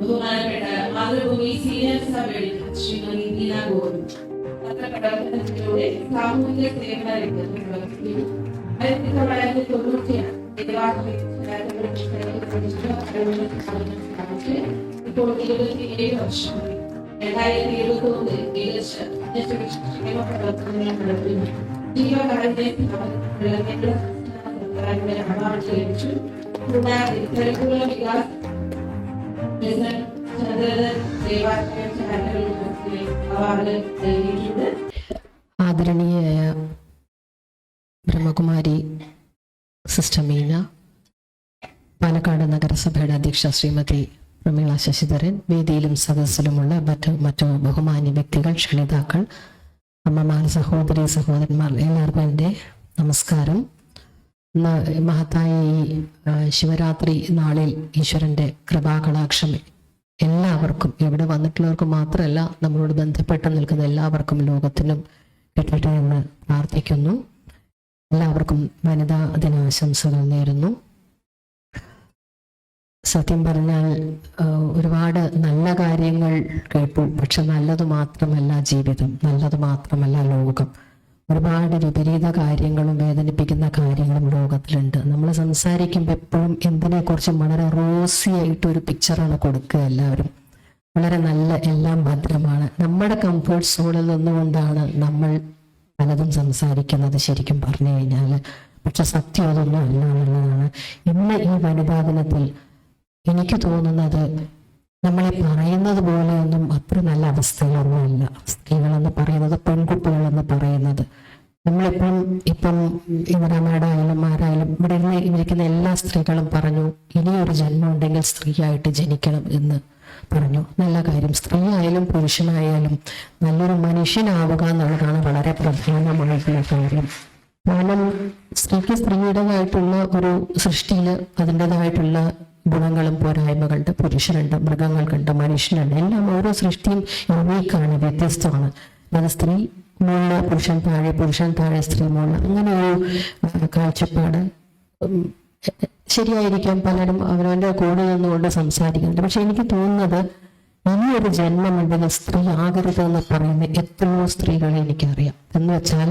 ബഹുമാനപ്പെട്ട Mathrubhumi senior sub editor Srimathi Neena Govind പത്രപ്രവർത്തനത്തിലൂടെ സാമൂഹിക സേവന രംഗത്ത് പ്രവർത്തിക്കുന്നു. 1990 ഇപ്പോൾ 27 വർഷം 2021 മികച്ച ക്ഷേമ പ്രവർത്തനങ്ങൾ നടത്തുന്നു. ജീവകാരുണ്യ അവാർഡ് ലഭിച്ചു. കൂടാതെ കരിക്കുലർ വികാസ് അവാർഡ് ലഭിച്ചിട്ടുണ്ട്. ആദരണീയായ ബ്രഹ്മകുമാരി സിസ്റ്റർ മീന, പാലക്കാട് നഗരസഭയുടെ അധ്യക്ഷ ശ്രീമതി പ്രമീള ശശിധരൻ, വേദിയിലും സദസ്സിലുമുള്ള മറ്റു ബഹുമാന്യ വ്യക്തികൾ, ക്ഷണിതാക്കൾ, അമ്മമാർ, സഹോദരി സഹോദരന്മാർ, എല്ലാവർക്കും എൻ്റെ നമസ്കാരം. മഹത്തായ ഈ ശിവരാത്രി നാളിൽ ഈശ്വരൻ്റെ കൃപാകടാക്ഷം എല്ലാവർക്കും, ഇവിടെ വന്നിട്ടുള്ളവർക്ക് മാത്രമല്ല നമ്മളോട് ബന്ധപ്പെട്ട് നിൽക്കുന്ന എല്ലാവർക്കും, ലോകത്തിനും കിട്ടട്ടെ എന്ന് പ്രാർത്ഥിക്കുന്നു. എല്ലാവർക്കും വനിതാ ദിനാശംസകൾ നേരുന്നു. സത്യം പറഞ്ഞാൽ ഒരുപാട് നല്ല കാര്യങ്ങൾ കേട്ടു. പക്ഷെ നല്ലത് മാത്രമല്ല ജീവിതം, നല്ലത് മാത്രമല്ല ലോകം. ഒരുപാട് വിപരീത കാര്യങ്ങളും വേദനിപ്പിക്കുന്ന കാര്യങ്ങളും ലോകത്തിലുണ്ട്. നമ്മൾ സംസാരിക്കുമ്പോൾ എപ്പോഴും എന്തിനെക്കുറിച്ചും വളരെ റോസി ആയിട്ടൊരു പിക്ചറാണ് കൊടുക്കുക. എല്ലാവരും വളരെ നല്ല, എല്ലാം ഭദ്രമാണ്. നമ്മുടെ കംഫേർട്ട് സോണിൽ നിന്നുകൊണ്ടാണ് നമ്മൾ പലതും സംസാരിക്കുന്നത് ശരിക്കും പറഞ്ഞു കഴിഞ്ഞാൽ. പക്ഷെ സത്യം അതൊന്നും അല്ല എന്നുള്ളതാണ്. ഇന്ന് ഈ വനിതാ ദിനത്തിൽ എനിക്ക് തോന്നുന്നത് നമ്മളെ പറയുന്നത് പോലെയൊന്നും അത്ര നല്ല അവസ്ഥകളൊന്നുമില്ല. സ്ത്രീകളെന്ന് പറയുന്നത്, പെൺകുട്ടികളെന്ന് പറയുന്നത്, ഇപ്പം ഇവരമാരായാലും ആരായാലും ഇവിടെ ഇരിക്കുന്ന എല്ലാ സ്ത്രീകളും പറഞ്ഞു ഇനിയൊരു ജന്മം ഉണ്ടെങ്കിൽ സ്ത്രീയായിട്ട് ജനിക്കണം എന്ന് പറഞ്ഞു. നല്ല കാര്യം. സ്ത്രീ ആയാലും പുരുഷനായാലും നല്ലൊരു മനുഷ്യനാവുക എന്നുള്ളതാണ് വളരെ പ്രധാനമായിട്ടുള്ള കാര്യം. കാരണം സ്ത്രീക്ക് സ്ത്രീയുടേതായിട്ടുള്ള ഒരു സൃഷ്ടിയില് അതിൻ്റെതായിട്ടുള്ള ഗുണങ്ങളും പോരായ്മകളുണ്ട്. പുരുഷനുണ്ട്, മൃഗങ്ങൾക്കുണ്ട്, മനുഷ്യനുണ്ട്. എല്ലാം ഓരോ സൃഷ്ടിയും യുണീക്കാണ്, വ്യത്യസ്തമാണ്. അത് സ്ത്രീ മുള്ള പുരുഷൻ താഴെ സ്ത്രീ മുള്ള, അങ്ങനെ ഒരു കാഴ്ചപ്പാട് ശരിയായിരിക്കാം. പലരും അവരവൻ്റെ കൂടെ നിന്നുകൊണ്ട് സംസാരിക്കുന്നുണ്ട്. പക്ഷെ എനിക്ക് തോന്നുന്നത് ഇനിയൊരു ജന്മമുണ്ടെങ്കിൽ സ്ത്രീ ആകരുത് എന്ന് പറയുന്ന എത്രയോ സ്ത്രീകളെ എനിക്കറിയാം. എന്ന് വെച്ചാൽ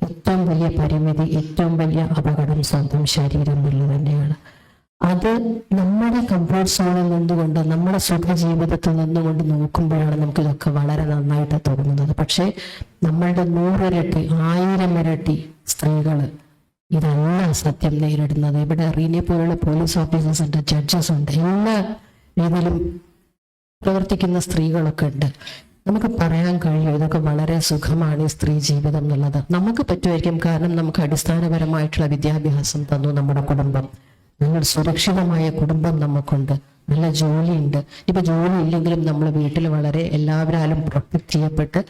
ഏറ്റവും വലിയ പരിമിതി, ഏറ്റവും വലിയ അപകടം സ്വന്തം ശരീരം എന്നുള്ളത് തന്നെയാണ്. അത് നമ്മുടെ കംഫോർട്ട് സോണിൽ നിന്നുകൊണ്ട്, നമ്മുടെ സുഖജീവിതത്തിൽ നിന്നുകൊണ്ട് നോക്കുമ്പോഴാണ് നമുക്കിതൊക്കെ വളരെ നന്നായിട്ട് തോന്നുന്നത്. പക്ഷേ നമ്മളുടെ 100 ഇരട്ടി 1000 ഇരട്ടി സ്ത്രീകള് ഇതല്ല സത്യം നേരിടുന്നത്. ഇവിടെ റീനെ പോലുള്ള പോലീസ് ഓഫീസേഴ്സ് ഉണ്ട്, ജഡ്ജസ് ഉണ്ട്, എല്ലാ രീതിയിലും പ്രവർത്തിക്കുന്ന സ്ത്രീകളൊക്കെ ഉണ്ട്. നമുക്ക് പറയാൻ കഴിയും ഇതൊക്കെ വളരെ സുഖമാണ് ഈ സ്ത്രീ ജീവിതം എന്നുള്ളത്. നമുക്ക് പറ്റുമായിരിക്കും. കാരണം നമുക്ക് അടിസ്ഥാനപരമായിട്ടുള്ള വിദ്യാഭ്യാസം തന്നു നമ്മുടെ കുടുംബം. നല്ല സുരക്ഷിതമായ കുടുംബം നമുക്കുണ്ട്, നല്ല ജോലിയുണ്ട്. ഇപ്പൊ ജോലി ഇല്ലെങ്കിലും നമ്മൾ വീട്ടിൽ വളരെ എല്ലാവരാലും പ്രൊട്ടക്ട് ചെയ്യപ്പെട്ട്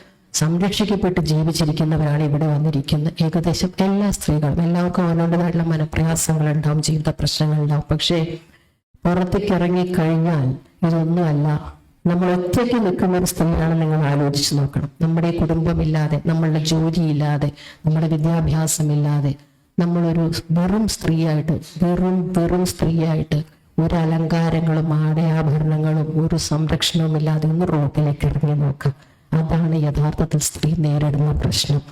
സംരക്ഷിക്കപ്പെട്ട് ജീവിച്ചിരിക്കുന്നവരാണ് ഇവിടെ വന്നിരിക്കുന്ന ഏകദേശം എല്ലാ സ്ത്രീകളും. എല്ലാവർക്കും അവനോടേതായിട്ടുള്ള മനപ്രയാസങ്ങളുണ്ടാവും, ജീവിത പ്രശ്നങ്ങളുണ്ടാവും. പക്ഷേ പുറത്തേക്ക് ഇറങ്ങിക്കഴിഞ്ഞാൽ ഇതൊന്നുമല്ല. നമ്മൾ ഒറ്റയ്ക്ക് നിൽക്കുന്ന ഒരു സ്ത്രീയാണ് നിങ്ങൾ ആലോചിച്ച് നോക്കണം. നമ്മുടെ കുടുംബമില്ലാതെ, നമ്മളുടെ ജോലിയില്ലാതെ, നമ്മുടെ വിദ്യാഭ്യാസമില്ലാതെ നമ്മളൊരു വെറും സ്ത്രീയായിട്ട് ഒരു അലങ്കാരങ്ങളും ആടയാഭരണങ്ങളും ഒരു സംരക്ഷണവും ഇല്ലാതെ ഒന്ന് റോഡിലേക്ക് ഇറങ്ങി നോക്കാം. അതാണ് യഥാർത്ഥത്തിൽ സ്ത്രീ നേരിടുന്ന പ്രശ്നം.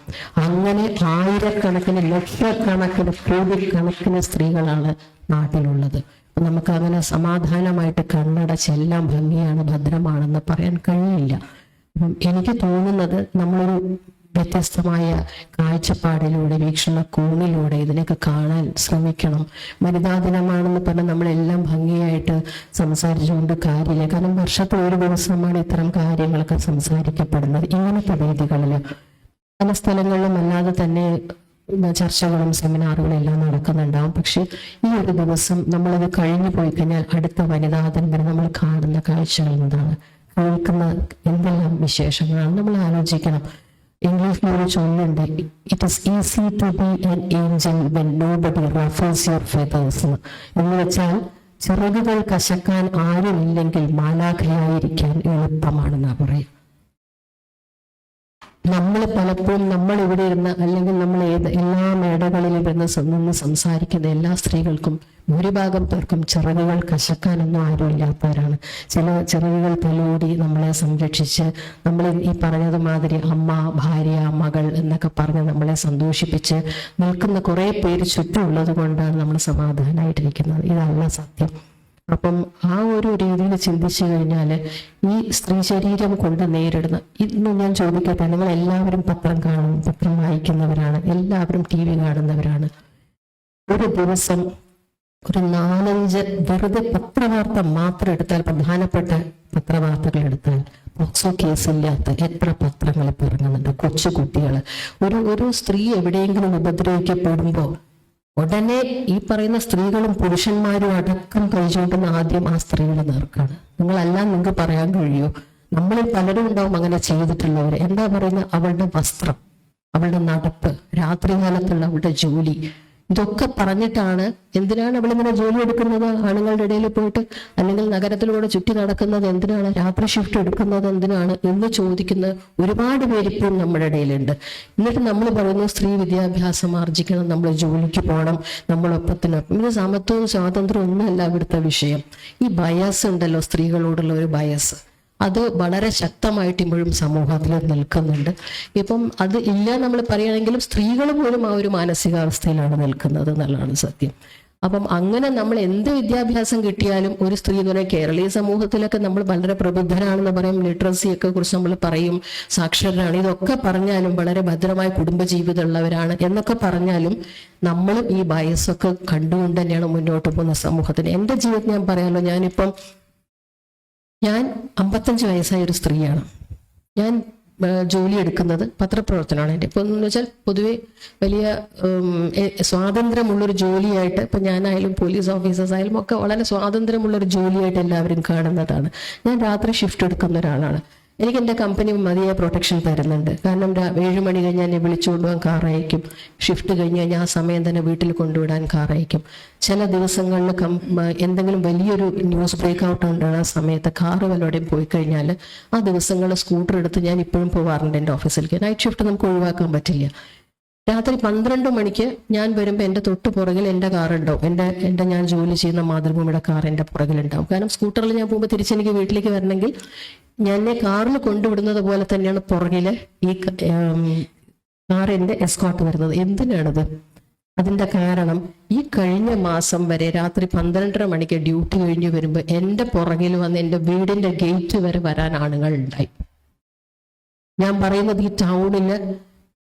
അങ്ങനെ ആയിരക്കണക്കിന്, ലക്ഷക്കണക്കിന്, കോടിക്കണക്കിന് സ്ത്രീകളാണ് നാട്ടിലുള്ളത്. നമുക്ക് അങ്ങനെ സമാധാനമായിട്ട് കണ്ണടച്ച് എല്ലാം ഭംഗിയാണ്, ഭദ്രമാണെന്ന് പറയാൻ കഴിയില്ല. അപ്പം എനിക്ക് തോന്നുന്നത് നമ്മളൊരു വ്യത്യസ്തമായ കാഴ്ചപ്പാടിലൂടെ, വീക്ഷണകോണിലൂടെ ഇതിനൊക്കെ കാണാൻ ശ്രമിക്കണം. വനിതാ ദിനമാണെന്ന് പറഞ്ഞാൽ നമ്മളെല്ലാം ഭംഗിയായിട്ട് സംസാരിച്ചുകൊണ്ട് കാര്യമില്ല. കാരണം വർഷത്തിൽ ഒരു ദിവസമാണ് ഇത്തരം കാര്യങ്ങളൊക്കെ സംസാരിക്കപ്പെടുന്നത്. ഇങ്ങനത്തെ വേദികളിൽ പല സ്ഥലങ്ങളിലും അല്ലാതെ തന്നെ ചർച്ചകളും സെമിനാറുകളും എല്ലാം നടക്കുന്നുണ്ടാവും. പക്ഷെ ഈ ഒരു ദിവസം നമ്മളത് കഴിഞ്ഞു പോയി കഴിഞ്ഞാൽ അടുത്ത വനിതാ ദിനം വരെ നമ്മൾ കാണുന്ന കാഴ്ചകൾ എന്താണ്, കേൾക്കുന്ന എന്തെല്ലാം വിശേഷങ്ങളാണ് നമ്മൾ ആലോചിക്കണം. ഇംഗ്ലീഷിൽ ഒരു ചൊല്ലുണ്ട്, it is easy to be an angel when nobody ruffles your feathers എന്ന് വെച്ചാൽ ചിറകുകൾ കശക്കാൻ ആരുമില്ലെങ്കിൽ മാലാഖയായിരിക്കാൻ എളുപ്പമാണെന്നാ പറയും. നമ്മൾ പലപ്പോഴും നമ്മൾ ഇവിടെ ഇരുന്ന് അല്ലെങ്കിൽ നമ്മൾ എല്ലാ മേടകളിലും നിന്ന് സംസാരിക്കുന്ന എല്ലാ സ്ത്രീകൾക്കും ഭൂരിഭാഗം പേർക്കും ചിറകുകൾ കശക്കാനൊന്നും ആരും ഇല്ലാത്തവരാണ്. ചില ചിറകുകൾ തലോടി നമ്മളെ സംരക്ഷിച്ച് നമ്മൾ ഈ പറഞ്ഞത് മാതിരി അമ്മ, ഭാര്യ, മകൾ എന്നൊക്കെ പറഞ്ഞ് നമ്മളെ സന്തോഷിപ്പിച്ച് നിൽക്കുന്ന കുറെ പേര് ചുറ്റുമുള്ളത് കൊണ്ടാണ് നമ്മൾ സമാധാനമായിട്ടിരിക്കുന്നത്. ഇതല്ല സത്യം. അപ്പം ആ ഒരു രീതിയിൽ ചിന്തിച്ചു കഴിഞ്ഞാൽ ഈ സ്ത്രീ ശരീരം കൊണ്ട് നേരിടുന്ന, ഇന്ന് ഞാൻ ചോദിക്കട്ടെ, നിങ്ങൾ എല്ലാവരും പത്രം കാണും, പത്രം വായിക്കുന്നവരാണ്, എല്ലാവരും TV കാണുന്നവരാണ്. ഒരു ദിവസം ഒരു 4-5 വെറുതെ പത്രവാർത്ത മാത്രം എടുത്താൽ, പ്രധാനപ്പെട്ട പത്രവാർത്തകൾ എടുത്താൽ പോക്സോ കേസില്ലാത്ത എത്ര പത്രങ്ങൾ ഇറങ്ങുന്നുണ്ട്. കൊച്ചു കുട്ടികൾ, ഒരു സ്ത്രീ എവിടെയെങ്കിലും ഉപദ്രവിക്കപ്പെടുമ്പോൾ ഉടനെ ഈ പറയുന്ന സ്ത്രീകളും പുരുഷന്മാരും അടക്കം കഴിച്ചുകൊണ്ടുന്ന ആദ്യം ആ സ്ത്രീയുടെ നേർക്കാണ്. നിങ്ങളെല്ലാം നിങ്ങൾക്ക് പറയാൻ കഴിയുമോ? നമ്മളിൽ പലരും ഉണ്ടാവും അങ്ങനെ ചെയ്തിട്ടുള്ളവർ. എന്താ പറയുന്നത്? അവളുടെ വസ്ത്രം, അവളുടെ നടപ്പ്, രാത്രികാലത്തുള്ള അവളുടെ ജോലി, ഇതൊക്കെ പറഞ്ഞിട്ടാണ്. എന്തിനാണ് അവളിങ്ങനെ ജോലി എടുക്കുന്നത്? ആണുങ്ങളുടെ ഇടയിൽ പോയിട്ട് അല്ലെങ്കിൽ നഗരത്തിലൂടെ ചുറ്റി നടക്കുന്നത് എന്തിനാണ്? രാത്രി ഷിഫ്റ്റ് എടുക്കുന്നത് എന്തിനാണ് എന്ന് ചോദിക്കുന്ന ഒരുപാട് പേര് ഇപ്പോഴും നമ്മുടെ ഇടയിലുണ്ട്. എന്നിട്ട് നമ്മൾ പറയുന്നു സ്ത്രീ വിദ്യാഭ്യാസം ആർജിക്കണം, നമ്മൾ ജോലിക്ക് പോകണം, നമ്മളൊപ്പത്തിനൊപ്പം. ഇത് സമത്വവും സ്വാതന്ത്ര്യവും ഒന്നുമല്ല ഇവിടുത്തെ വിഷയം. ഈ ബയസ് ഉണ്ടല്ലോ, സ്ത്രീകളോടുള്ള ഒരു ബയസ്, അത് വളരെ ശക്തമായിട്ട് ഇപ്പോഴും സമൂഹത്തിൽ നിൽക്കുന്നുണ്ട്. ഇപ്പം അത് ഇല്ല നമ്മൾ പറയുകയാണെങ്കിലും സ്ത്രീകൾ പോലും ആ ഒരു മാനസികാവസ്ഥയിലാണ് നിൽക്കുന്നത് എന്നുള്ളതാണ് സത്യം. അപ്പം അങ്ങനെ നമ്മൾ എന്ത് വിദ്യാഭ്യാസം കിട്ടിയാലും ഒരു സ്ത്രീ എന്ന് പറയുന്നത്, കേരളീയ സമൂഹത്തിലൊക്കെ നമ്മൾ വളരെ പ്രബുദ്ധരാണെന്ന് പറയും, ലിറ്ററസിയൊക്കെ കുറിച്ച് നമ്മൾ പറയും, സാക്ഷരരാണ്, ഇതൊക്കെ പറഞ്ഞാലും വളരെ ഭദ്രമായ കുടുംബജീവിതം ഉള്ളവരാണ് എന്നൊക്കെ പറഞ്ഞാലും നമ്മളും ഈ ബയസൊക്കെ കണ്ടുകൊണ്ട് തന്നെയാണ് മുന്നോട്ട് പോകുന്ന സമൂഹത്തിന്. എൻ്റെ ജീവിതത്തിൽ ഞാൻ പറയാമല്ലോ, ഞാൻ 55 വയസ്സായ ഒരു സ്ത്രീയാണ്. ഞാൻ ജോലി എടുക്കുന്നത് പത്രപ്രവർത്തനമാണ്. എൻ്റെ ഇപ്പം എന്ന് വെച്ചാൽ പൊതുവെ വലിയ സ്വാതന്ത്ര്യമുള്ളൊരു ജോലിയായിട്ട്, ഇപ്പം ഞാനായാലും പോലീസ് ഓഫീസേഴ്സ് ആയാലും ഒക്കെ വളരെ സ്വാതന്ത്ര്യമുള്ളൊരു ജോലിയായിട്ട് എല്ലാവരും കാണുന്നതാണ്. ഞാൻ രാത്രി ഷിഫ്റ്റ് എടുക്കുന്ന ഒരാളാണ്. എനിക്ക് എൻ്റെ കമ്പനി മതിയായ പ്രൊട്ടക്ഷൻ തരുന്നുണ്ട്. കാരണം 7 മണി കഴിഞ്ഞാൽ എന്നെ വിളിച്ചു കൊണ്ടുപോകാൻ കാർ അയക്കും. ഷിഫ്റ്റ് കഴിഞ്ഞ് കഴിഞ്ഞാൽ ആ സമയം തന്നെ വീട്ടിൽ കൊണ്ടുവിടാൻ കാർ അയക്കും. ചില ദിവസങ്ങളിൽ എന്തെങ്കിലും വലിയൊരു ന്യൂസ് ബ്രേക്ക് ഔട്ട് ഉണ്ടാകുന്ന സമയത്ത് കാറ് വല്ലവിടെയും പോയി കഴിഞ്ഞാൽ ആ ദിവസങ്ങളിൽ സ്കൂട്ടർ എടുത്ത് ഞാൻ ഇപ്പോഴും പോകാറുണ്ട് എൻ്റെ ഓഫീസിലേക്ക്. നൈറ്റ് ഷിഫ്റ്റ് നമുക്ക് ഒഴിവാക്കാൻ പറ്റില്ല. രാത്രി 12 മണിക്ക് ഞാൻ വരുമ്പോൾ എൻ്റെ തൊട്ട് പുറകിൽ എൻ്റെ കാറുണ്ടാവും. എൻ്റെ ഞാൻ ജോലി ചെയ്യുന്ന മാതൃഭൂമിയുടെ കാർ എൻ്റെ പുറകിലുണ്ടാവും. കാരണം സ്കൂട്ടറിൽ ഞാൻ പോകുമ്പോൾ തിരിച്ചെനിക്ക് വീട്ടിലേക്ക് വരണമെങ്കിൽ എന്നെ കാറിൽ കൊണ്ടുവിടുന്നത് പോലെ തന്നെയാണ് പുറകില് ഈ കാറിന്റെ എസ്കോർട്ട് വരുന്നത്. എന്തിനാണത്? അതിന്റെ കാരണം, ഈ കഴിഞ്ഞ മാസം വരെ രാത്രി 12:30 മണിക്ക് ഡ്യൂട്ടി കഴിഞ്ഞ് വരുമ്പോൾ എൻ്റെ പുറകിൽ വന്ന് എൻ്റെ വീടിന്റെ ഗേറ്റ് വരെ വരാൻ ആണുങ്ങൾ ഉണ്ടായി. ഞാൻ പറയുന്നത്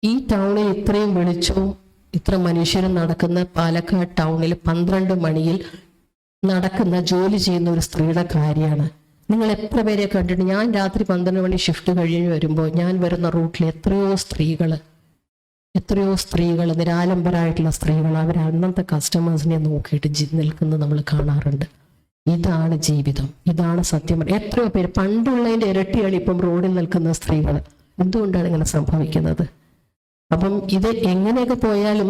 ഈ ടൗണിൽ ഇത്രയും വെളിച്ചവും ഇത്ര മനുഷ്യരും നടക്കുന്ന പാലക്കാട് ടൗണിൽ 12 മണിയിൽ നടക്കുന്ന ജോലി ചെയ്യുന്ന ഒരു സ്ത്രീയുടെ കാര്യമാണ്. നിങ്ങൾ എത്ര പേരെ കണ്ടിട്ട്? ഞാൻ രാത്രി 12 മണി ഷിഫ്റ്റ് കഴിഞ്ഞ് വരുമ്പോൾ ഞാൻ വരുന്ന റൂട്ടിൽ എത്രയോ സ്ത്രീകൾ, നിരാലംബരായിട്ടുള്ള സ്ത്രീകൾ, അവർ അന്നത്തെ കസ്റ്റമേഴ്സിനെ നോക്കിയിട്ട് നിൽക്കുന്നത് നമ്മൾ കാണാറുണ്ട്. ഇതാണ് ജീവിതം, ഇതാണ് സത്യം. എത്രയോ പേര്, പണ്ടുള്ളതിന്റെ ഇരട്ടിയാണ് ഇപ്പം റോഡിൽ നിൽക്കുന്ന സ്ത്രീകൾ. എന്തുകൊണ്ടാണ് ഇങ്ങനെ സംഭവിക്കുന്നത്? അപ്പം ഇത് എങ്ങനെയൊക്കെ പോയാലും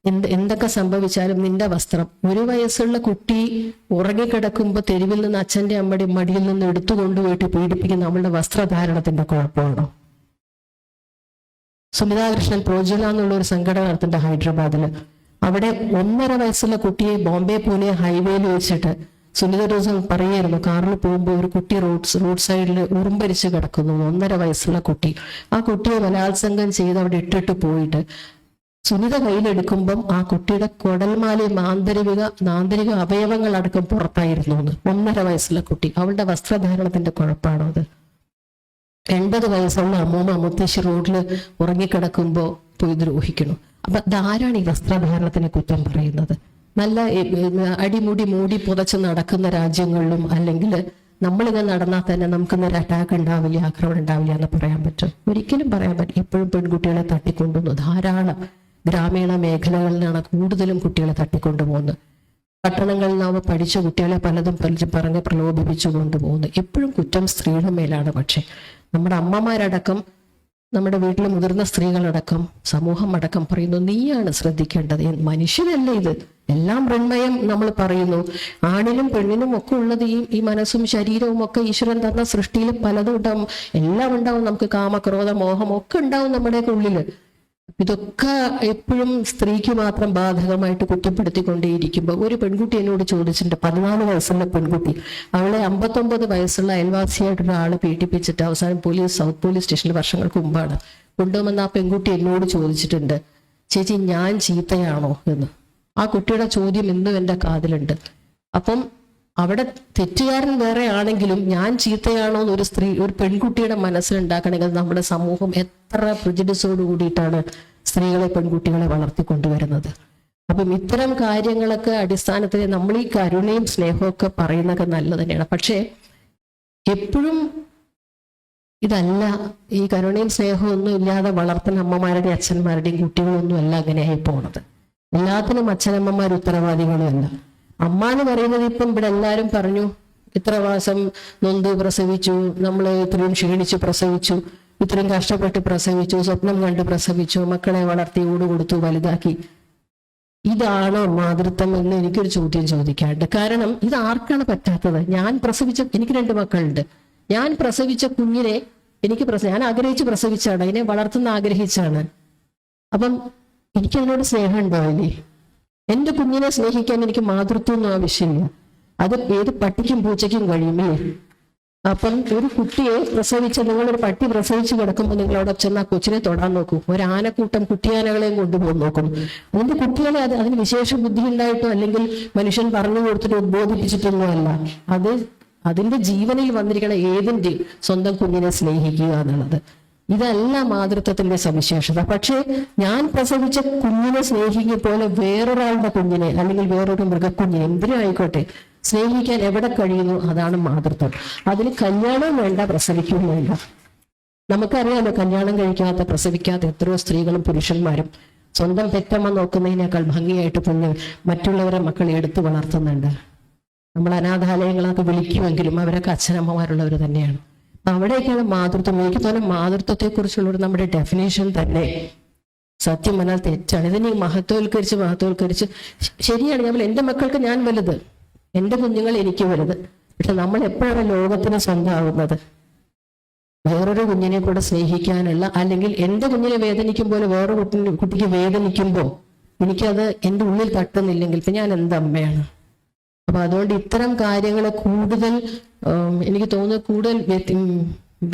എന്തൊക്കെ സംഭവിച്ചാലും നിന്റെ വസ്ത്രം, 1 വയസ്സുള്ള കുട്ടി ഉറങ്ങിക്കിടക്കുമ്പോൾ തെരുവിൽ നിന്ന് അച്ഛൻ്റെ അമ്മയുടെ മടിയിൽ നിന്ന് എടുത്തു കൊണ്ടുപോയിട്ട് പീഡിപ്പിക്കുന്ന നമ്മളുടെ വസ്ത്രധാരണത്തിന്റെ കുഴപ്പമാണോ? സുമിതാ കൃഷ്ണൻ പ്രോജ്വല എന്നുള്ള ഒരു സംഘടന നടത്തുന്നുണ്ട് ഹൈദരാബാദില്. അവിടെ 1.5 വയസ്സുള്ള കുട്ടിയെ ബോംബെ പൂനെ ഹൈവേയിൽ വെച്ചിട്ട് സുനിത ദിവസം പറയായിരുന്നു, കാറിൽ പോകുമ്പോൾ ഒരു കുട്ടി റോഡ് സൈഡിൽ ഉറുമ്പരിച്ച് കിടക്കുന്നു. 1.5 വയസ്സുള്ള കുട്ടി. ആ കുട്ടിയെ ബലാത്സംഗം ചെയ്ത് അവിടെ ഇട്ടിട്ട് പോയിട്ട് സുനിത കയ്യിലെടുക്കുമ്പം ആ കുട്ടിയുടെ കുടൽമാലയും ആന്തരിക അവയവങ്ങൾ അടക്കം പുറത്തായിരുന്നു എന്ന്. 1.5 വയസ്സുള്ള കുട്ടി. അവളുടെ വസ്ത്രധാരണത്തിന്റെ കുഴപ്പമാണോ അത്? 80 വയസ്സുള്ള മുത്തശ്ശി റോഡിൽ ഉറങ്ങിക്കിടക്കുമ്പോ പോയി ദ്രോഹിക്കുന്നു. അപ്പൊ ധാരാണ് ഈ വസ്ത്രധാരണത്തിനെ കുറ്റം പറയുന്നത്. നല്ല അടിമുടി മൂടി പുതച്ച് നടക്കുന്ന രാജ്യങ്ങളിലും അല്ലെങ്കിൽ നമ്മളിങ്ങനെ നടന്നാൽ തന്നെ നമുക്കിന്നൊരു അറ്റാക്ക് ഉണ്ടാവില്ല, ആക്രമണം ഉണ്ടാവില്ല എന്ന് പറയാൻ പറ്റും? ഒരിക്കലും പറയാൻ പറ്റില്ല. ഇപ്പോഴും പെൺകുട്ടികളെ തട്ടിക്കൊണ്ടുവന്നു. ധാരാളം ഗ്രാമീണ മേഖലകളിലാണ് കൂടുതലും കുട്ടികളെ തട്ടിക്കൊണ്ടുപോകുന്നത്. പട്ടണങ്ങളിൽ നിന്നാവുമ്പോൾ പഠിച്ച കുട്ടികളെ പലതും പറഞ്ഞ് പ്രലോഭിപ്പിച്ചു കൊണ്ടുപോകുന്നു. എപ്പോഴും കുറ്റം സ്ത്രീയുടെ മേലാണ്. പക്ഷെ നമ്മുടെ അമ്മമാരടക്കം നമ്മുടെ വീട്ടിലെ മുതിർന്ന സ്ത്രീകളടക്കം സമൂഹം അടക്കം പറയുന്നു, നീയാണ് ശ്രദ്ധിക്കേണ്ടത്. മനുഷ്യനല്ല ഇത്, എല്ലാം മൃണ്മയം നമ്മൾ പറയുന്നു. ആണിനും പെണ്ണിനും ഒക്കെ ഉള്ളത് ഈ മനസ്സും ശരീരവും ഒക്കെ ഈശ്വരൻ തന്ന സൃഷ്ടിയിൽ പലതും ഉണ്ടാവും, എല്ലാം ഉണ്ടാവും. നമുക്ക് കാമക്രോധ മോഹം ഒക്കെ ഉണ്ടാവും നമ്മുടെയൊക്കെ ഉള്ളില്. ഇതൊക്കെ എപ്പോഴും സ്ത്രീക്ക് മാത്രം ബാധകമായിട്ട് കുറ്റപ്പെടുത്തിക്കൊണ്ടേയിരിക്കുമ്പോൾ ഒരു പെൺകുട്ടി എന്നോട് ചോദിച്ചിട്ടുണ്ട്, 14 വയസ്സുള്ള പെൺകുട്ടി, അവളെ 59 വയസ്സുള്ള അയൽവാസിയായിട്ടൊരു ആള് പീഡിപ്പിച്ചിട്ട് അവസാനം സൗത്ത് പോലീസ് സ്റ്റേഷനിൽ വർഷങ്ങൾക്ക് മുമ്പാണ് കൊണ്ടുവന്ന ആ പെൺകുട്ടി എന്നോട് ചോദിച്ചിട്ടുണ്ട്, ചേച്ചി ഞാൻ ചീത്തയാണോ എന്ന്. ആ കുട്ടിയുടെ ചോദ്യം ഇന്നും എൻ്റെ കാതിലുണ്ട്. അപ്പം അവിടെ തെറ്റുകാരൻ വേറെ ആണെങ്കിലും ഞാൻ ചീത്തയാണോ എന്ന് ഒരു പെൺകുട്ടിയുടെ മനസ്സിലുണ്ടാക്കണമെങ്കിൽ നമ്മുടെ സമൂഹം എത്ര പ്രിജുഡിസോട് കൂടിയിട്ടാണ് സ്ത്രീകളെ പെൺകുട്ടികളെ വളർത്തിക്കൊണ്ടുവരുന്നത്. അപ്പം ഇത്തരം കാര്യങ്ങളൊക്കെ അടിസ്ഥാനത്തിൽ നമ്മൾ ഈ കരുണയും സ്നേഹവും ഒക്കെ പറയുന്നതൊക്കെ നല്ലത് തന്നെയാണ്. പക്ഷേ എപ്പോഴും ഇതല്ല, ഈ കരുണയും സ്നേഹവും ഒന്നും ഇല്ലാതെ വളർത്തുന്ന അമ്മമാരുടെയും അച്ഛന്മാരുടെയും കുട്ടികളൊന്നും അല്ല അങ്ങനെയായി പോണത്. എല്ലാത്തിനും അച്ഛനമ്മമാർ ഉത്തരവാദികളും അല്ല. അമ്മ എന്ന് പറയുന്നത് ഇപ്പം ഇവിടെ എല്ലാവരും പറഞ്ഞു, ഇത്ര മാസം നൊന്ത് പ്രസവിച്ചു, നമ്മൾ ഇത്രയും ക്ഷീണിച്ച് പ്രസവിച്ചു, ഇത്രയും കഷ്ടപ്പെട്ട് പ്രസവിച്ചു, സ്വപ്നം കണ്ട് പ്രസവിച്ചു, മക്കളെ വളർത്തി ഊട് കൊടുത്തു വലുതാക്കി. ഇതാണോ മാതൃത്വം എന്ന് എനിക്കൊരു ചോദ്യം ചോദിക്കാറുണ്ട്. കാരണം ഇത് ആർക്കാണ് പറ്റാത്തത്? എനിക്ക് 2 മക്കളുണ്ട്. ഞാൻ പ്രസവിച്ച കുഞ്ഞിനെ ഞാൻ ആഗ്രഹിച്ച് പ്രസവിച്ചാണ്, അതിനെ വളർത്തുന്ന ആഗ്രഹിച്ചാണ്. അപ്പം എനിക്കതിനോട് സ്നേഹം ഉണ്ടാവില്ലേ? എന്റെ കുഞ്ഞിനെ സ്നേഹിക്കാൻ എനിക്ക് മാതൃത്വമൊന്നും ആവശ്യമില്ല. അത് ഏത് പട്ടിക്കും പൂച്ചയ്ക്കും കഴിയുമേ. അപ്പം ഒരു കുട്ടിയെ നിങ്ങളൊരു പട്ടി പ്രസവിച്ച് കിടക്കുമ്പോൾ നിങ്ങളവിടെ ചെന്ന് ആ കൊച്ചിനെ തൊടാൻ നോക്കൂ. ഒരു ആനക്കൂട്ടം കുട്ടിയാനകളെയും കൊണ്ടുപോകും നോക്കും. അതിന്റെ കുട്ടികളെ അതിന് വിശേഷ ബുദ്ധി ഉണ്ടായിട്ടോ അല്ലെങ്കിൽ മനുഷ്യൻ പറഞ്ഞു കൊടുത്തിട്ട് ഉദ്ബോധിപ്പിച്ചിട്ടൊന്നും അല്ല. അതിന്റെ ജീവനിൽ വന്നിരിക്കണ ഏതിന്റെ സ്വന്തം കുഞ്ഞിനെ സ്നേഹിക്കുക എന്നുള്ളത്. ഇതല്ല മാതൃത്വത്തിന്റെ സവിശേഷത. പക്ഷേ ഞാൻ പ്രസവിച്ച കുഞ്ഞിനെ സ്നേഹിക്കുക പോലെ വേറൊരാളുടെ കുഞ്ഞിനെ അല്ലെങ്കിൽ വേറൊരു മൃഗക്കുഞ്ഞിനെ എന്തിനും ആയിക്കോട്ടെ സ്നേഹിക്കാൻ എവിടെ കഴിയുന്നു അതാണ് മാതൃത്വം. അതിന് കല്യാണം വേണ്ട, പ്രസവിക്കുകയും വേണ്ട. നമുക്കറിയാമല്ലോ, കല്യാണം കഴിക്കാത്ത പ്രസവിക്കാത്ത എത്രയോ സ്ത്രീകളും പുരുഷന്മാരും സ്വന്തം പെറ്റമ്മ നോക്കുന്നതിനേക്കാൾ ഭംഗിയായിട്ട് മറ്റുള്ളവരെ മക്കളെ എടുത്തു വളർത്തുന്നുണ്ട്. നമ്മൾ അനാഥാലയങ്ങളൊക്കെ വിളിക്കുമെങ്കിലും അവരൊക്കെ അച്ഛനമ്മമാരുള്ളവർ തന്നെയാണ്. അവിടെയൊക്കെയാണ് മാതൃത്വം. എനിക്ക് തോന്നുന്നു മാതൃത്വത്തെക്കുറിച്ചുള്ളൊരു നമ്മുടെ ഡെഫിനേഷൻ തന്നെ സത്യം പറഞ്ഞാൽ തെറ്റാണ്. ഇതിനെ മഹത്വവൽക്കരിച്ച് ശരിയാണ്. എൻ്റെ മക്കൾക്ക് ഞാൻ വലുത്, എൻ്റെ കുഞ്ഞുങ്ങൾ എനിക്ക് വലുത്. പക്ഷെ നമ്മൾ എപ്പോഴാണ് ലോകത്തിന് സ്വന്തമാകുന്നത്? വേറൊരു കുഞ്ഞിനെ കൂടെ സ്നേഹിക്കാനുള്ള, അല്ലെങ്കിൽ എൻ്റെ കുഞ്ഞിനെ വേദനിക്കും പോലെ വേറൊരു കുട്ടിക്ക് വേദനിക്കുമ്പോൾ എനിക്കത് എൻ്റെ ഉള്ളിൽ തട്ടുന്നില്ലെങ്കിൽ ഇപ്പൊ ഞാൻ എന്തമ്മയാണ്? അപ്പൊ അതുകൊണ്ട് ഇത്തരം കാര്യങ്ങളെ കൂടുതൽ എനിക്ക് തോന്നുന്നു കൂടുതൽ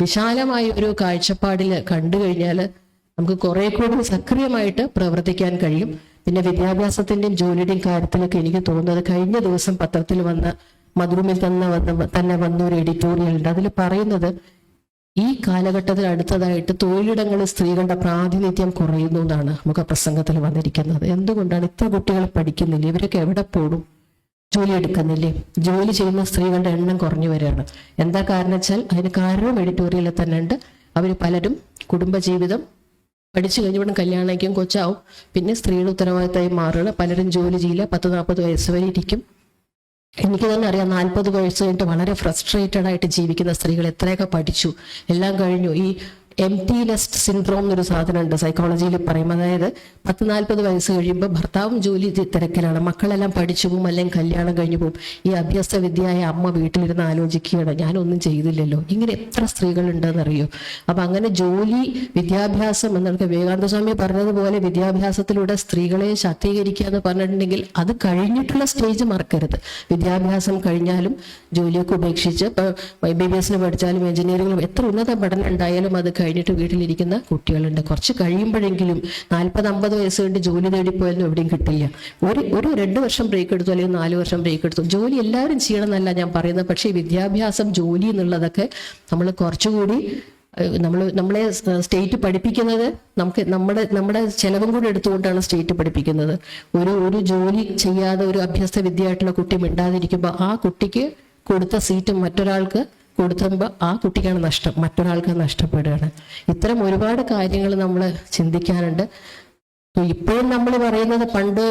വിശാലമായ ഒരു കാഴ്ചപ്പാടിൽ കണ്ടു കഴിഞ്ഞാൽ നമുക്ക് കുറെ കൂടി സക്രിയമായിട്ട് പ്രവർത്തിക്കാൻ കഴിയും. പിന്നെ വിദ്യാഭ്യാസത്തിന്റെയും ജോലിയുടെയും കാര്യത്തിലൊക്കെ എനിക്ക് തോന്നുന്നത്, കഴിഞ്ഞ ദിവസം പത്രത്തിൽ വന്ന മധുരമിൽ തന്നെ വന്ന ഒരു എഡിറ്റോറിയൽ ഉണ്ട്. അതിൽ പറയുന്നത് ഈ കാലഘട്ടത്തിൽ അടുത്തതായിട്ട് തൊഴിലിടങ്ങളിൽ സ്ത്രീകളുടെ പ്രാതിനിധ്യം കുറയുന്നു എന്നാണ് മുഖപ്രസംഗത്തിൽ വന്നിരിക്കുന്നത്. എന്തുകൊണ്ടാണ്? ഇത്ര കുട്ടികൾ പഠിക്കുന്നില്ല, ഇവരൊക്കെ എവിടെ പോകും? ജോലി എടുക്കുന്നില്ലേ? ജോലി ചെയ്യുന്ന സ്ത്രീകളുടെ എണ്ണം കുറഞ്ഞു വരികയാണ്. എന്താ കാരണം വെച്ചാൽ അതിന് കാരണം എഡിറ്റോറിയലിൽ തന്നെ ഉണ്ട്. അവർ പലരും കുടുംബജീവിതം പഠിച്ചു കഴിഞ്ഞുകൊണ്ട് കല്യാണിക്കും കൊച്ചാവും, പിന്നെ സ്ത്രീയുടെ ഉത്തരവാദിത്തമായി മാറുകയാണ്. പലരും ജോലി ചെയ്യില്ല, 10-40 വയസ്സ് വരെ ഇരിക്കും. എനിക്ക് തന്നെ അറിയാം, 40 വയസ്സ് കഴിഞ്ഞിട്ട് വളരെ ഫ്രസ്ട്രേറ്റഡ് ആയിട്ട് ജീവിക്കുന്ന സ്ത്രീകൾ എത്രയൊക്കെ പഠിച്ചു, എല്ലാം കഴിഞ്ഞു. ഈ എംപ്റ്റി നെസ്റ്റ് സിൻഡ്രോം എന്നൊരു സാധനമുണ്ട്, സൈക്കോളജിയിൽ പറയും. അതായത് 10-40 വയസ്സ് കഴിയുമ്പോൾ ഭർത്താവും ജോലി തിരക്കിലാണ്, മക്കളെല്ലാം പഠിച്ചു പോകും, അല്ലെങ്കിൽ കല്യാണം കഴിഞ്ഞു പോകും. ഈ അഭ്യസ്ത വിദ്യയായ അമ്മ വീട്ടിലിരുന്ന് ആലോചിക്കുകയാണ്, ഞാനൊന്നും ചെയ്തില്ലല്ലോ. ഇങ്ങനെ എത്ര സ്ത്രീകളുണ്ടെന്നറിയോ? അപ്പൊ അങ്ങനെ ജോലി, വിദ്യാഭ്യാസം എന്നൊക്കെ വിവേകാനന്ദ സ്വാമി പറഞ്ഞതുപോലെ വിദ്യാഭ്യാസത്തിലൂടെ സ്ത്രീകളെ ശാക്തീകരിക്കുക എന്ന് പറഞ്ഞിട്ടുണ്ടെങ്കിൽ അത് കഴിഞ്ഞിട്ടുള്ള സ്റ്റേജ് മറക്കരുത്. വിദ്യാഭ്യാസം കഴിഞ്ഞാലും ജോലിയൊക്കെ ഉപേക്ഷിച്ച് MBBS പഠിച്ചാലും എഞ്ചിനീയറിംഗിലും എത്ര ഉന്നത പഠനം ഉണ്ടായാലും അത് കഴിഞ്ഞിട്ട് വീട്ടിലിരിക്കുന്ന കുട്ടികളുണ്ട്. കുറച്ച് കഴിയുമ്പോഴെങ്കിലും 40-50 വയസ്സ് കൊണ്ട് ജോലി നേടിപ്പോയൊന്നും എവിടെയും കിട്ടില്ല. ഒരു 2 വർഷം ബ്രേക്ക് എടുത്തു, അല്ലെങ്കിൽ 4 വർഷം ബ്രേക്ക് എടുത്തു. ജോലി എല്ലാവരും ചെയ്യണം എന്നല്ല ഞാൻ പറയുന്നത്. പക്ഷേ വിദ്യാഭ്യാസം, ജോലി എന്നുള്ളതൊക്കെ നമ്മൾ കുറച്ചുകൂടി നമ്മളെ സ്റ്റേറ്റ് പഠിപ്പിക്കുന്നത്, നമ്മുടെ ചെലവും കൂടി എടുത്തുകൊണ്ടാണ് സ്റ്റേറ്റ് പഠിപ്പിക്കുന്നത്. ഒരു ജോലി ചെയ്യാതെ ഒരു അഭ്യസ്ത വിദ്യയായിട്ടുള്ള കുട്ടി മിണ്ടാതിരിക്കുമ്പോൾ ആ കുട്ടിക്ക് കൊടുത്ത സീറ്റ് മറ്റൊരാൾക്ക് കൊടുത്തുമ്പോൾ ആ കുട്ടിക്കാണ് നഷ്ടം, മറ്റൊരാൾക്ക് നഷ്ടപ്പെടുകയാണ്. ഇത്തരം ഒരുപാട് കാര്യങ്ങൾ നമ്മൾ ചിന്തിക്കാനുണ്ട്. ഇപ്പോഴും നമ്മൾ പറയുന്നത് പണ്ട്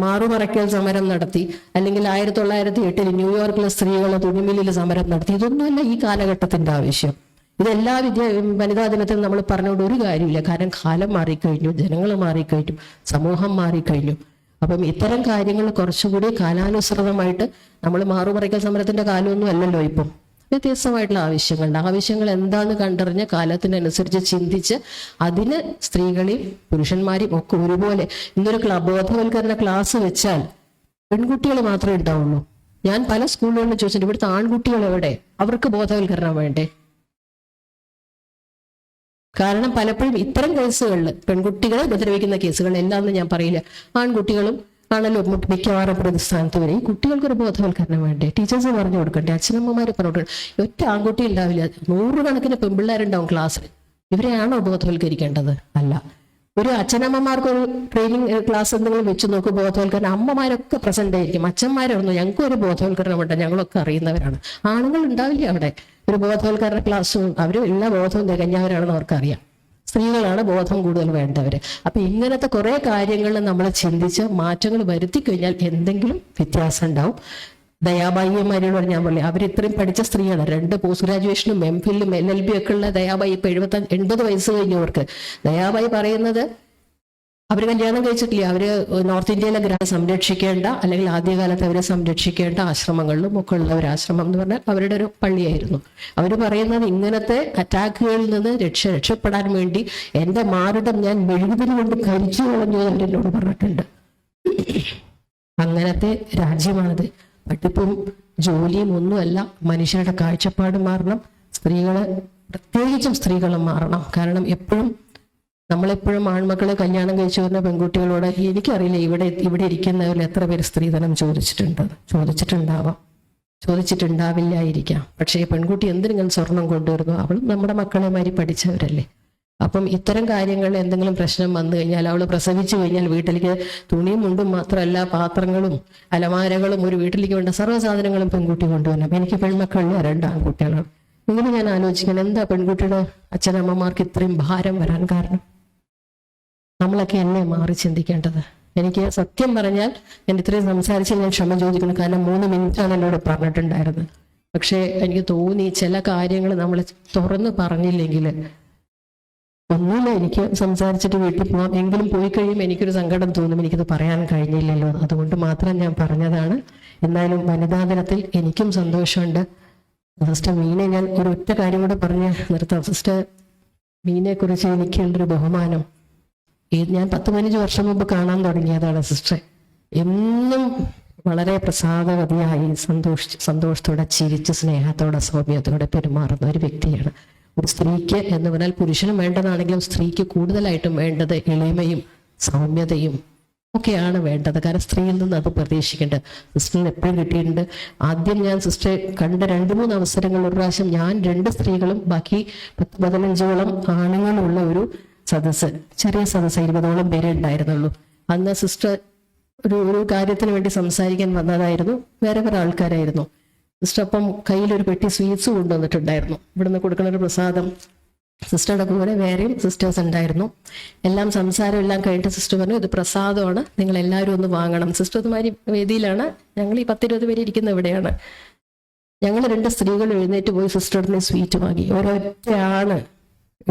മാറുമറയ്ക്കൽ സമരം നടത്തി, അല്ലെങ്കിൽ 1908 ന്യൂയോർക്കിലെ സ്ത്രീകൾ തുണിമില്ലിൽ സമരം നടത്തി. ഇതൊന്നുമല്ല ഈ കാലഘട്ടത്തിന്റെ ആവശ്യം. ഇതെല്ലാ വനിതാ ദിനത്തിൽ നമ്മൾ പറഞ്ഞുകൊണ്ട് ഒരു കാര്യമില്ല. കാരണം കാലം മാറിക്കഴിഞ്ഞു, ജനങ്ങൾ മാറിക്കഴിഞ്ഞു, സമൂഹം മാറിക്കഴിഞ്ഞു. അപ്പം ഇത്തരം കാര്യങ്ങൾ കുറച്ചുകൂടി കാലാനുസൃതമായിട്ട്, നമ്മൾ മാറുമറിക്കൽ സമരത്തിന്റെ കാലമൊന്നും അല്ലല്ലോ ഇപ്പം, വ്യത്യസ്തമായിട്ടുള്ള ആവശ്യങ്ങൾ എന്താന്ന് കണ്ടറിഞ്ഞ് കാലത്തിനനുസരിച്ച് ചിന്തിച്ച് അതിന് സ്ത്രീകളെയും പുരുഷന്മാരെയും ഒക്കെ ഒരുപോലെ ഇന്നൊരു ബോധവൽക്കരണ ക്ലാസ് വെച്ചാൽ പെൺകുട്ടികൾ മാത്രമേ ഉണ്ടാവുള്ളൂ. ഞാൻ പല സ്കൂളുകളിലും ചോദിച്ചിട്ടുണ്ട്, ഇവിടുത്തെ ആൺകുട്ടികൾ എവിടെ? അവർക്ക് ബോധവൽക്കരണം വേണ്ടേ? കാരണം പലപ്പോഴും ഇത്തരം കേസുകളിൽ പെൺകുട്ടികളെ ഉപദ്രവിക്കുന്ന കേസുകൾ എല്ലാം ഞാൻ പറയില്ല, ആൺകുട്ടികളും ആണല്ലോ മിക്കവാറും പ്രതിസ്ഥാനത്ത് വരെ. ഈ കുട്ടികൾക്കൊരു ബോധവൽക്കരണം വേണ്ടേ? ടീച്ചേഴ്സ് പറഞ്ഞു കൊടുക്കണ്ടേ? അച്ഛനമ്മമാര് പറഞ്ഞു കൊടുക്കണ്ടേ? ഒറ്റ ആൺകുട്ടി ഉണ്ടാവില്ല, 100 കണക്കിന് പെൺപിള്ളേരുണ്ടാവും ക്ലാസ്സിൽ. ഇവരെയാണോ ബോധവൽക്കരിക്കേണ്ടത്? അല്ല. ഒരു അച്ഛനമ്മമാർക്കൊരു ട്രെയിനിങ് ക്ലാസ് എന്തെങ്കിലും വെച്ച് നോക്കും, ബോധവൽക്കരണം. അമ്മമാരൊക്കെ പ്രസന്റ് ആയിരിക്കും, അച്ഛന്മാരായിരുന്നു ഞങ്ങൾക്കും ഒരു ബോധവൽക്കരണം ഉണ്ട്, ഞങ്ങളൊക്കെ അറിയുന്നവരാണ്. ആണുങ്ങൾ ഉണ്ടാവില്ല അവിടെ ഒരു ബോധവൽക്കരണ ക്ലാസ്സും. അവർ എല്ലാ ബോധവും തികഞ്ഞവരാണെന്ന് അവർക്കറിയാം. സ്ത്രീകളാണ് ബോധം കൂടുതൽ വേണ്ടവര്. അപ്പൊ ഇങ്ങനത്തെ കുറെ കാര്യങ്ങൾ നമ്മൾ ചിന്തിച്ച് മാറ്റങ്ങൾ വരുത്തി കഴിഞ്ഞാൽ എന്തെങ്കിലും വ്യത്യാസം ഉണ്ടാവും. ദയാബായിമാരോട് ഞാൻ പറഞ്ഞു, അവരിത്രയും പഠിച്ച സ്ത്രീയാണ്. 2 പോസ്റ്റ് ഗ്രാജുവേഷനും MPhilലും LLB ഒക്കെ ഉള്ള ദയാബായി ഇപ്പൊ 80 വയസ്സ് കഴിഞ്ഞവർക്ക്. ദയാബായി പറയുന്നത് അവർ കല്യാണം കഴിച്ചിട്ടില്ല, അവര് നോർത്ത് ഇന്ത്യയിലെ ഗ്രാമം സംരക്ഷിക്കേണ്ട, അല്ലെങ്കിൽ ആദ്യകാലത്ത് അവരെ സംരക്ഷിക്കേണ്ട ആശ്രമങ്ങളിലും ഒക്കെ ഉള്ള ഒരു ആശ്രമം എന്ന് പറഞ്ഞാൽ അവരുടെ ഒരു പള്ളിയായിരുന്നു. അവർ പറയുന്നത് ഇങ്ങനത്തെ അറ്റാക്കുകളിൽ നിന്ന് രക്ഷപ്പെടാൻ വേണ്ടി എന്റെ മാറിടം ഞാൻ മെഴുകുതിരി കൊണ്ട് കരിച്ചു കളഞ്ഞു എന്നോട് പറഞ്ഞിട്ടുണ്ട്. അങ്ങനത്തെ രാജ്യമാണത്. പഠിപ്പും ജോലിയും ഒന്നുമല്ല, മനുഷ്യരുടെ കാഴ്ചപ്പാട് മാറണം. സ്ത്രീകള്, പ്രത്യേകിച്ചും സ്ത്രീകളും മാറണം. കാരണം നമ്മളെപ്പോഴും ആൺമക്കളെ കല്യാണം കഴിച്ചു വരുന്ന പെൺകുട്ടികളോട്, എനിക്കറിയില്ല ഇവിടെ ഇരിക്കുന്നവരിൽ എത്ര പേര് സ്ത്രീധനം ചോദിച്ചിട്ടുണ്ടാവില്ലായിരിക്കാം. പക്ഷേ പെൺകുട്ടി എന്തിനെങ്കിലും സ്വർണം കൊണ്ടുവരുന്നു, അവളും നമ്മുടെ മക്കളെ മാതിരി പഠിച്ചവരല്ലേ. അപ്പം ഇത്തരം കാര്യങ്ങളിൽ എന്തെങ്കിലും പ്രശ്നം വന്നു കഴിഞ്ഞാൽ, അവൾ പ്രസവിച്ചു കഴിഞ്ഞാൽ വീട്ടിലേക്ക് തുണിയും മുണ്ടും മാത്രമല്ല പാത്രങ്ങളും അലമാരകളും ഒരു വീട്ടിലേക്ക് വേണ്ട സർവ്വസാധനങ്ങളും പെൺകുട്ടി കൊണ്ടുവരണം. എനിക്ക് പെൺമക്കളിൽ 2 ആൺകുട്ടികളാണ്. ഇങ്ങനെ ഞാൻ ആലോചിക്കണം, എന്താ പെൺകുട്ടിയുടെ അച്ഛനമ്മമാർക്ക് ഇത്രയും ഭാരം വരാൻ കാരണം? നമ്മളൊക്കെ എന്നെ മാറി ചിന്തിക്കേണ്ടത്. എനിക്ക് സത്യം പറഞ്ഞാൽ ഞാൻ ഇത്രയും സംസാരിച്ച് ഞാൻ ക്ഷമ ചോദിക്കണം, കാരണം 3 മിനിറ്റാണ് എന്നോട് പറഞ്ഞിട്ടുണ്ടായിരുന്നത്. പക്ഷേ എനിക്ക് തോന്നി ചില കാര്യങ്ങൾ നമ്മൾ തുറന്ന് പറഞ്ഞില്ലെങ്കിൽ ഒന്നുമില്ല, എനിക്ക് സംസാരിച്ചിട്ട് വീട്ടിൽ പോകാം, എങ്കിലും പോയി കഴിയുമ്പോൾ എനിക്കൊരു സങ്കടം തോന്നും, എനിക്കത് പറയാൻ കഴിഞ്ഞില്ലല്ലോ. അതുകൊണ്ട് മാത്രം ഞാൻ പറഞ്ഞതാണ്. എന്നാലും വനിതാ ദിനത്തിൽ എനിക്കും സന്തോഷമുണ്ട്. സിസ്റ്റർ മീനെ ഞാൻ ഒരൊറ്റ കാര്യം കൂടെ പറഞ്ഞ് നിർത്താം. സിസ്റ്റർ മീനെ കുറിച്ച് എനിക്കുള്ളൊരു ബഹുമാനം, ഞാൻ 10-15 വർഷം മുമ്പ് കാണാൻ തുടങ്ങിയതാണ് സിസ്റ്ററെ. എന്നും വളരെ പ്രസാദവതിയായി സന്തോഷത്തോടെ ചിരിച്ച് സ്നേഹത്തോടെ സൗമ്യത്തോടെ പെരുമാറുന്ന ഒരു വ്യക്തിയാണ്. ഒരു സ്ത്രീക്ക് എന്ന് പറഞ്ഞാൽ പുരുഷനും വേണ്ടതാണെങ്കിലും സ്ത്രീക്ക് കൂടുതലായിട്ടും വേണ്ടത് എളിമയും സൗമ്യതയും ഒക്കെയാണ് വേണ്ടത്. കാരണം സ്ത്രീയിൽ നിന്ന് അത് പ്രതീക്ഷിക്കേണ്ടത് സിസ്റ്ററിന് എപ്പോഴും കിട്ടിയിട്ടുണ്ട്. ആദ്യം ഞാൻ സിസ്റ്ററെ കണ്ട 2-3 അവസരങ്ങൾ, ഒരു പ്രാവശ്യം ഞാൻ 2 സ്ത്രീകളും ബാക്കി 10-15ഓളം ആണുങ്ങളുള്ള ഒരു സദസ്സ്, ചെറിയ സദസ്സ്, 20ഓളം പേരെ ഉണ്ടായിരുന്നുള്ളൂ. അന്ന് സിസ്റ്റർ ഒരു കാര്യത്തിന് വേണ്ടി സംസാരിക്കാൻ വന്നതായിരുന്നു. വേറെ ആൾക്കാരായിരുന്നു. സിസ്റ്റർ അപ്പം കയ്യിലൊരു പെട്ടി സ്വീറ്റ്സ് കൊണ്ടുവന്നിട്ടുണ്ടായിരുന്നു. ഇവിടുന്ന് കൊടുക്കുന്ന ഒരു പ്രസാദം. സിസ്റ്ററുടെ കൂടെ വേറെയും സിസ്റ്റേഴ്സ് ഉണ്ടായിരുന്നു. എല്ലാം സംസാരം എല്ലാം കഴിഞ്ഞിട്ട് സിസ്റ്റർ പറഞ്ഞു, ഇത് പ്രസാദമാണ്, നിങ്ങൾ എല്ലാവരും ഒന്ന് വാങ്ങണം. സിസ്റ്റർമാരി വേദിയിലാണ്, ഞങ്ങൾ ഈ 10-20 പേര് ഇരിക്കുന്ന ഇവിടെയാണ്. ഞങ്ങൾ 2 സ്ത്രീകൾ എഴുന്നേറ്റ് പോയി സിസ്റ്ററിന് സ്വീറ്റ് വാങ്ങി. ഒരൊറ്റയാണ്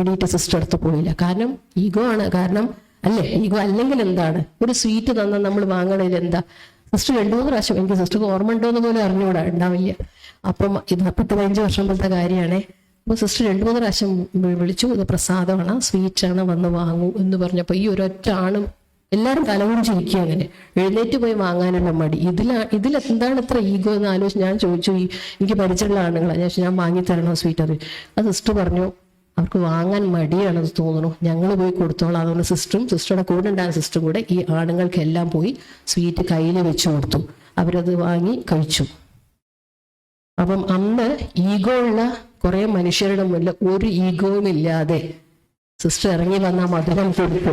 എണീറ്റ് സിസ്റ്റർ അടുത്ത് പോയില്ല. കാരണം ഈഗോ ആണ്. കാരണം അല്ലേ, ഈഗോ അല്ലെങ്കിൽ എന്താണ്, ഒരു സ്വീറ്റ് തന്നാൽ നമ്മൾ വാങ്ങണതിൽ എന്താ? സിസ്റ്റർ 2-3 പ്രാവശ്യം, എനിക്ക് സിസ്റ്റർക്ക് ഓർമ്മ ഉണ്ടോന്ന് പോലും അറിഞ്ഞുകൂടാ, ഉണ്ടാവില്ല. അപ്പം ഇത് 10-15 വർഷം പോലത്തെ കാര്യമാണേ. അപ്പോൾ സിസ്റ്റർ 2-3 പ്രാവശ്യം വിളിച്ചു, ഇത് പ്രസാദമാണ്, സ്വീറ്റാണ്, വന്ന് വാങ്ങൂ എന്ന് പറഞ്ഞപ്പോൾ ഈ ഒരൊറ്റ ആണും എല്ലാവരും തലകുറിച്ചിരിക്കുക. അങ്ങനെ എഴുന്നേറ്റ് പോയി വാങ്ങാനുള്ള മടി. ഇതിലെന്താണ് ഇത്ര ഈഗോ എന്ന് ആലോചിച്ച് ഞാൻ ചോദിച്ചു, എനിക്ക് പരിചയമുള്ള ആണുങ്ങളാണ്, ഞാൻ വാങ്ങിത്തരണോ സ്വീറ്റ്? അത് സിസ്റ്റർ പറഞ്ഞു, അവർക്ക് വാങ്ങാൻ മടിയാണെന്ന് തോന്നുന്നു, ഞങ്ങൾ പോയി കൊടുത്തോളാം. അതുകൊണ്ട് സിസ്റ്ററുടെ കൂടെ ഉണ്ടായ സിസ്റ്ററും കൂടെ ഈ ആണുങ്ങൾക്കെല്ലാം പോയി സ്വീറ്റ് കയ്യിൽ വെച്ച് കൊടുത്തു. അവരത് വാങ്ങി കഴിച്ചു. അപ്പം അന്ന് ഈഗോ ഉള്ള കുറെ മനുഷ്യരുടെ മുന്നിൽ ഒരു ഈഗോവും ഇല്ലാതെ സിസ്റ്റർ ഇറങ്ങി വന്ന മധുരം കൊടുത്തു.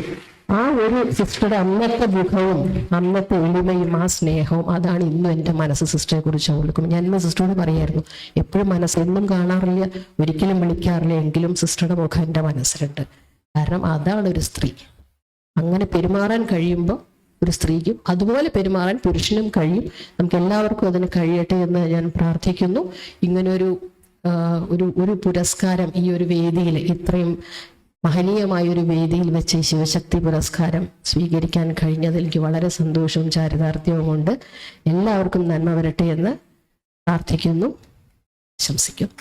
ആ ഒരു സിസ്റ്ററുടെ അന്നത്തെ മുഖവും അന്നത്തെ എളിമയും ആ സ്നേഹവും അതാണ് ഇന്നും എൻ്റെ മനസ്സ് സിസ്റ്ററെ കുറിച്ച് ഓർക്കും. ഞാൻ ഇന്ന് സിസ്റ്ററോട് പറയായിരുന്നു, എപ്പോഴും മനസ്സെന്നും കാണാറില്ല, ഒരിക്കലും വിളിക്കാറില്ല, എങ്കിലും സിസ്റ്ററുടെ മുഖം എൻ്റെ മനസ്സിലുണ്ട്. കാരണം അതാണ് ഒരു സ്ത്രീ. അങ്ങനെ പെരുമാറാൻ കഴിയുമ്പോൾ ഒരു സ്ത്രീക്കും അതുപോലെ പെരുമാറാൻ പുരുഷനും കഴിയും. നമുക്ക് എല്ലാവർക്കും അതിന് കഴിയട്ടെ എന്ന് ഞാൻ പ്രാർത്ഥിക്കുന്നു. ഇങ്ങനൊരു ഒരു പുരസ്കാരം ഈ ഒരു വേദിയിൽ, ഇത്രയും മഹനീയമായ ഒരു വേദിയിൽ വെച്ച് ശിവശക്തി പുരസ്കാരം സ്വീകരിക്കാൻ കഴിഞ്ഞതിൽ എനിക്ക് വളരെ സന്തോഷവും ചാരിതാർത്ഥ്യവുമുണ്ട്. എല്ലാവർക്കും നന്മ വരട്ടെ എന്ന് പ്രാർത്ഥിക്കുന്നു, ആശംസിക്കുന്നു.